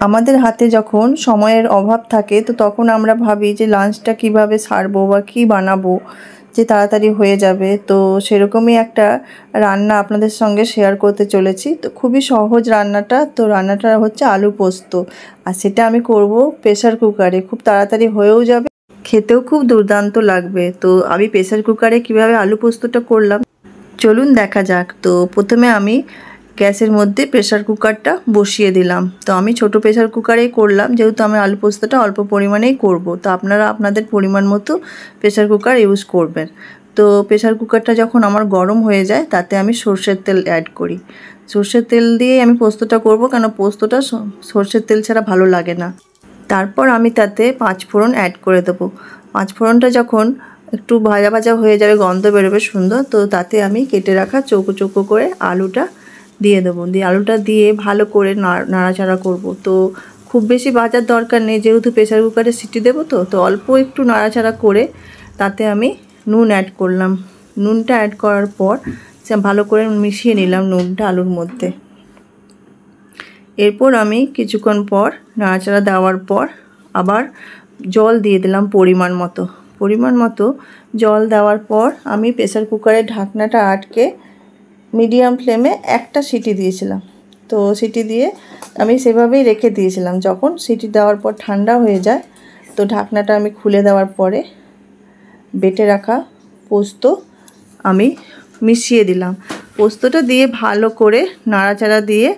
আমাদের হাতে যখন সময়ের অভাব থাকে তো তখন আমরা ভাবি যে লাঞ্চটা কিভাবে সারবো বা কী বানাবো যে তাড়াতাড়ি হয়ে যাবে। তো সেরকমই একটা রান্না আপনাদের সঙ্গে শেয়ার করতে চলেছি। তো খুবই সহজ রান্নাটা। তো রান্নাটা হচ্ছে আলু পোস্ত, আর সেটা আমি করব প্রেসার কুকারে। খুব তাড়াতাড়ি হয়েও যাবে, খেতেও খুব দুর্দান্ত লাগবে। তো আমি প্রেসার কুকারে কিভাবে আলু পোস্তটা করলাম চলুন দেখা যাক। তো প্রথমে আমি গ্যাসের মধ্যে প্রেসার কুকারটা বসিয়ে দিলাম। তো আমি ছোট প্রেসার কুকারেই করলাম, যেহেতু আমি আলু পোস্তটা অল্প পরিমাণেই করব। তো আপনারা আপনাদের পরিমাণ মতো প্রেসার কুকার ইউজ করবেন। তো প্রেসার কুকারটা যখন আমার গরম হয়ে যায় তাতে আমি সর্ষের তেল অ্যাড করি। সর্ষের তেল দিয়েই আমি পোস্তটা করব, কারণ পোস্তটা সর্ষের তেল ছাড়া ভালো লাগে না। তারপর আমি তাতে 5 ফোড়ন অ্যাড করে দেবো। 5 ফোড়নটা যখন একটু ভাজা ভাজা হয়ে যাবে, গন্ধ বেরোবে সুন্দর, তো তাতে আমি কেটে রাখা চৌকো চৌকো করে আলুটা দিয়ে দেবো। দিয়ে আলুটা দিয়ে ভালো করে নাড়াচাড়া করব। তো খুব বেশি ভাজার দরকার নেই, যেহেতু প্রেসার কুকারে সিটি দেবো। তো অল্প একটু নাড়াচাড়া করে তাতে আমি নুন অ্যাড করলাম। নুনটা অ্যাড করার পর ভালো করে মিশিয়ে নিলাম নুনটা আলুর মধ্যে। এরপর আমি কিছুক্ষণ পর নাড়াচাড়া দেওয়ার পর আবার জল দিয়ে দিলাম পরিমাণ মতো জল দেওয়ার পর আমি প্রেসার কুকারের ঢাকনাটা আটকে মিডিয়াম ফ্লেমে একটা সিটি দিয়েছিলাম। তো সিটি দিয়ে আমি সেভাবেই রেখে দিয়েছিলাম। যখন সিটি দেওয়ার পর ঠান্ডা হয়ে যায় তো ঢাকনাটা আমি খুলে দেওয়ার পরে বেটে রাখা পোস্ত আমি মিশিয়ে দিলাম। পোস্তটা দিয়ে ভালো করে নাড়াচাড়া দিয়ে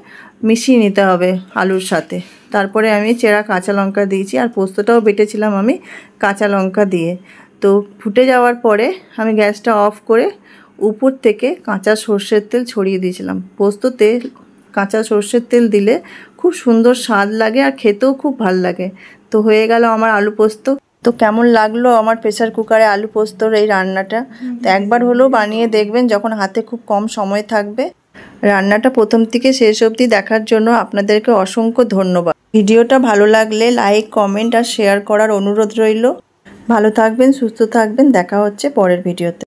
মিশিয়ে নিতে হবে আলুর সাথে। তারপরে আমি চেরা কাঁচা লঙ্কা দিয়েছি, আর পোস্তটাও বেটেছিলাম আমি কাঁচা লঙ্কা দিয়ে। তো ফুটে যাওয়ার পরে আমি গ্যাসটা অফ করে উপর থেকে কাঁচা সর্ষের তেল ছড়িয়ে দিয়েছিলাম। পোস্ততে কাঁচা সর্ষের তেল দিলে খুব সুন্দর স্বাদ লাগে আর খেতেও খুব ভালো লাগে। তো হয়ে গেল আমার আলু পোস্ত। তো কেমন লাগলো আমার প্রেসার কুকারে আলু পোস্তর এই রান্নাটা? তো একবার হলেও বানিয়ে দেখবেন যখন হাতে খুব কম সময় থাকবে। রান্নাটা প্রথম থেকে শেষ অবধি দেখার জন্য আপনাদেরকে অসংখ্য ধন্যবাদ। ভিডিওটা ভালো লাগলে লাইক, কমেন্ট আর শেয়ার করার অনুরোধ রইল। ভালো থাকবেন, সুস্থ থাকবেন। দেখা হচ্ছে পরের ভিডিওতে।